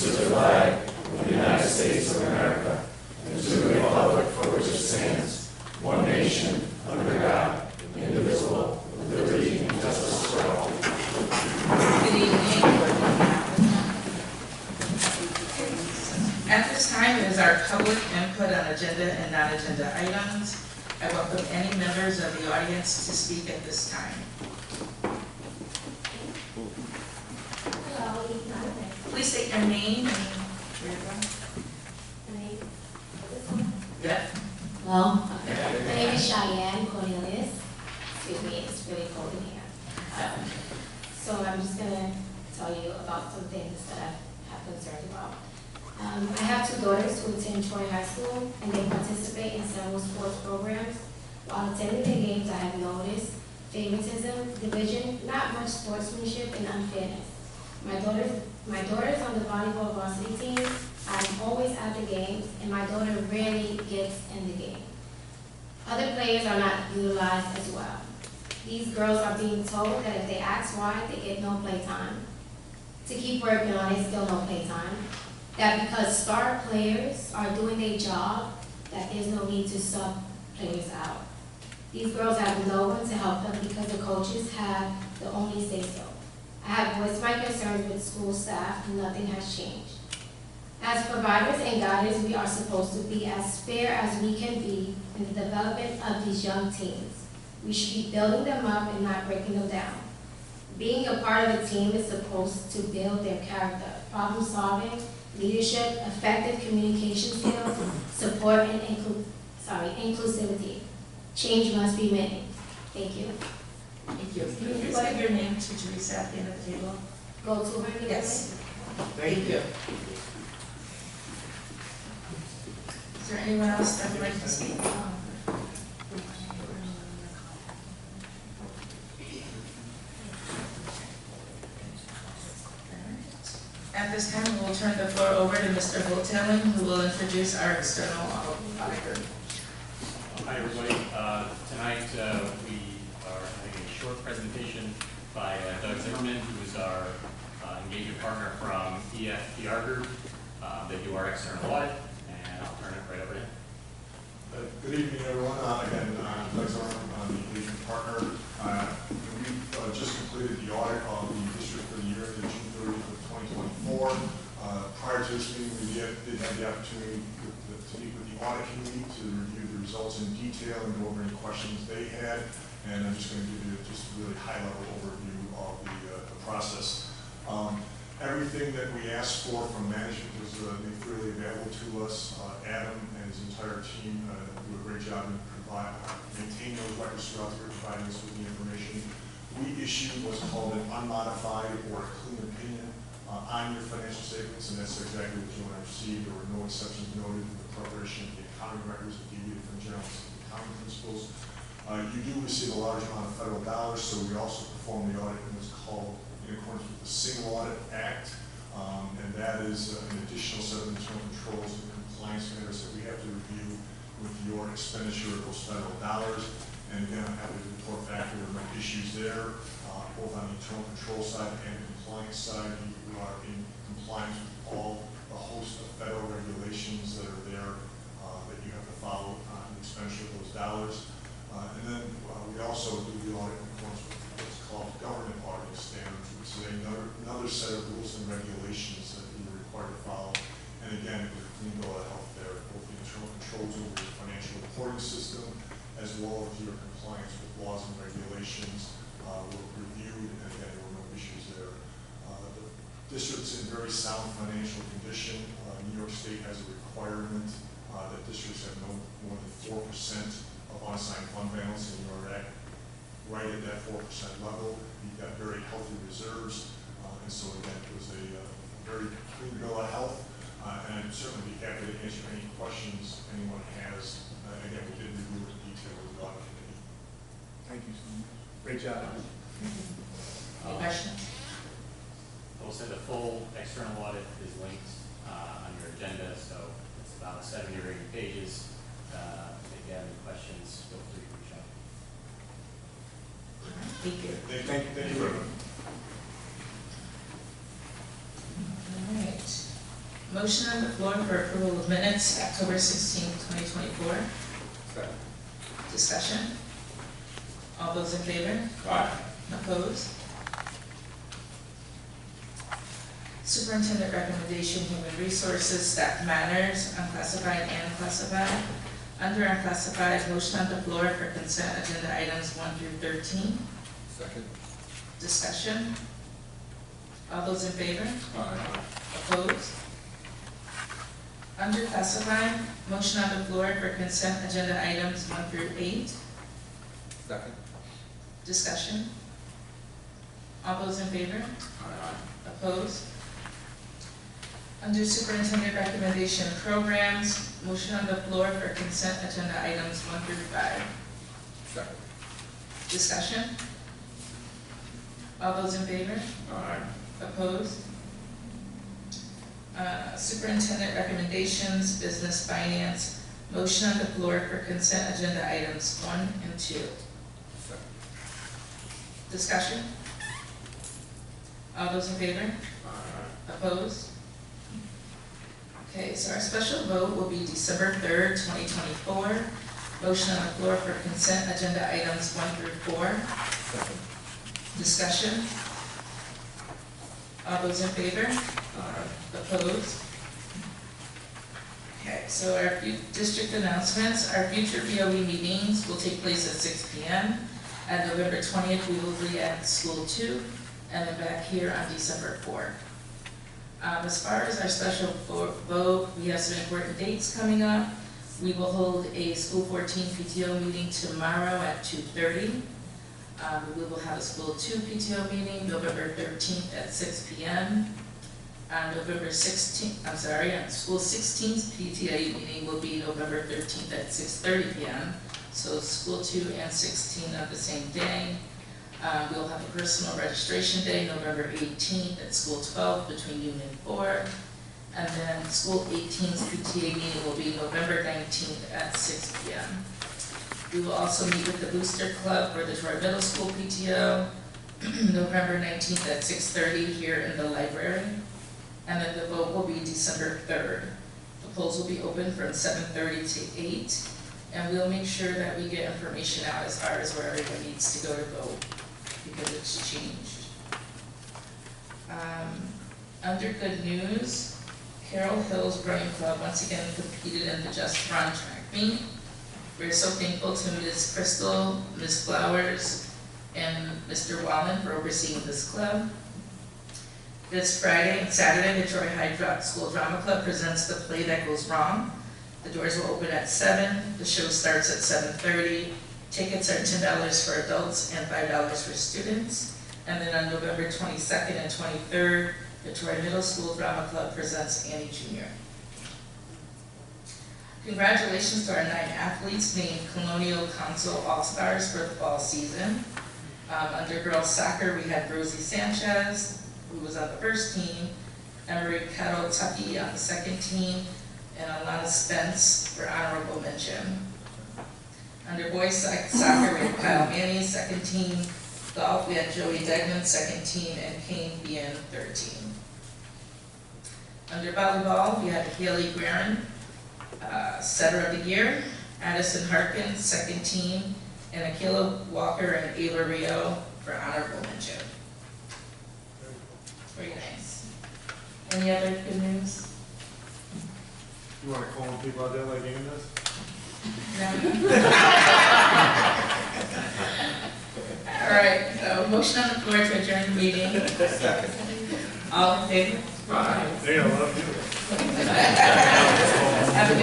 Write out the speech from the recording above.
to the flag of the United States of America and to the republic for which it stands, one nation, under God, indivisible, with liberty and justice for all. Good evening. At this time is our public input on agenda and non-agenda items. I welcome any members of the audience to speak at this time. Hello. Please state your name and where you're from. Yeah. Hello. Okay. My name is Cheyenne Cornelius. Excuse me, it's really cold in here. So I'm just going to tell you about some things that I have concerns about. I have two daughters who attend Troy High School, and they participate in several sports programs. While attending the games, I have noticed favoritism, division, not much sportsmanship, and unfairness. My daughter's on the volleyball varsity team. I'm always at the games, and my daughter rarely gets in the game. Other players are not utilized as well. These girls are being told that if they ask why, they get no play time. To keep working on it, still no play time. That because star players are doing their job, that there's no need to sub players out. These girls have no one to help them because the coaches have the only say-so. I have voiced my concerns with school staff and nothing has changed. As providers and guiders, we are supposed to be as fair as we can be in the development of these young teens. We should be building them up and not breaking them down. Being a part of a team is supposed to build their character, problem solving, leadership, effective communication skills, support, and inclusivity. Change must be made. Thank you. Thank you. Can you please give your name to Teresa at the end of the table? Go to her. Yes. Thank you. Is there anyone else that would like to speak? At this time, we will turn the floor over to Mr. Hoteling, who will introduce our external auditor. Hi, everybody. Tonight, we are having a short presentation by Doug Zimmerman, who is our engagement partner from EFPR Group. They do our external audit, and I'll turn it right over to him. Good evening, everyone. Again, Doug Zimmerman, I'm the engagement partner. We've just completed the audit of the district for the year ended June 30th of 2024. Prior to this meeting, we did have the opportunity to meet with the audit committee to review the results in detail and go over any questions they had. And I'm just going to give you just a really high-level overview of the process. Everything that we asked for from management was made freely available to us. Adam and his entire team do a great job in maintaining those records throughout the year, providing us with the information. We issued what's called an unmodified or a clean opinion on your financial statements, and that's exactly what you want to receive. There were no exceptions noted in the preparation of the accounting records that deviated from general accounting principles. You do receive a large amount of federal dollars, so we also perform the audit in what's called in accordance with the Single Audit Act, and that is an additional set of internal controls and compliance matters that we have to review with your expenditure of those federal dollars. And again, I'm happy to report back there were no issues there, both on the internal control side and compliance side. We are in compliance with all the host of federal regulations that are there that you have to follow on the expenditure of those dollars. And then we also do the audit in accordance with what's called government auditing standards, which is another set of rules and regulations that you're required to follow. And again, with a clean bill of health there, both the internal controls over your financial reporting system, as well as your compliance with laws and regulations were reviewed, and again, there were no issues there. The district's in very sound financial condition. New York State has a requirement that districts have no more than 4% of unassigned fund balance, and you're right at that 4% level. You've got very healthy reserves, and so again, it was a very clean bill of health, and I'd certainly be happy to answer any questions anyone has. Again, we did review it in detail with the audit committee. Thank you so much. Great job. Any questions? I will say the full external audit is linked on your agenda, so it's about 70 or 80 pages. If you have any questions, feel free to reach out. Thank you. Thank you very much. All right. Motion on the floor for approval of minutes, October 16th, 2024. Second. Discussion. All those in favor? Aye. Opposed? Superintendent recommendation, human resources, staff matters, unclassified and classified. Under unclassified, motion on the floor for consent agenda items 1 through 13. Second. Discussion. All those in favor? Aye. Opposed? Under classified, motion on the floor for consent agenda items 1 through 8. Second. Discussion. All those in favor? Aye. Opposed? Under superintendent recommendation programs, motion on the floor for consent agenda items 1 through 5. Second. Discussion. All those in favor? Aye. Opposed? Superintendent recommendations, business finance, motion on the floor for consent agenda items 1 and 2. Second. Discussion. All those in favor? Aye. Opposed? Okay, so our special vote will be December 3rd, 2024. Motion on the floor for consent agenda items 1 through 4. Second. Discussion. All those in favor? Aye. Opposed? Okay, so our district announcements, our future BOE meetings will take place at 6 p.m. On November 20th, we will be at School 2, and then back here on December 4th. As far as our special vote, we have some important dates coming up. We will hold a School 14 PTO meeting tomorrow at 2:30. We will have a School 2 PTO meeting November 13th at 6 p.m. On November 16th, on School 16's PTA meeting will be November 13th at 6:30 p.m. So School 2 and 16 on the same day. We'll have a personal registration day, November 18th at School 12 between noon and 4. And then School 18's PTA meeting will be November 19th at 6 p.m. We will also meet with the Booster Club for the Troy Middle School PTO, November 19th at 6:30 here in the library. And then the vote will be December 3rd. The polls will be open from 7:30 to 8. And we'll make sure that we get information out as far as where everyone needs to go to vote, because it's changed. Under good news, Carroll Hills Rowing Club once again competed in the Just Run track meet. We're so thankful to Ms. Crystal, Ms. Flowers, and Mr. Wallen for overseeing this club. This Friday and Saturday, the Troy High School Drama Club presents The Play That Goes Wrong. The doors will open at 7. The show starts at 7:30. Tickets are $10 for adults and $5 for students. And then on November 22nd and 23rd, the Troy Middle School Drama Club presents Annie Jr. Congratulations to our 9 athletes named Colonial Council All-Stars for the fall season. Under girls soccer, we had Rosie Sanchez, who was on the first team, Emery Kettle Tucky on the second team, and Alana Spence for honorable mention. Under boys soccer, we had Kyle Manning, second team. Golf, we had Joey Degman, second team, and Kane Bien, third team. Under volleyball, we had Haley Guerin, setter of the year, Addison Harkins, second team, and Akila Walker and Ayla Rio for honorable mention. Very nice. Any other good news? You want to call people out there like you does? No. All right, so motion on the floor to adjourn the meeting. Second. All in favor? Aye. They love you. Have a good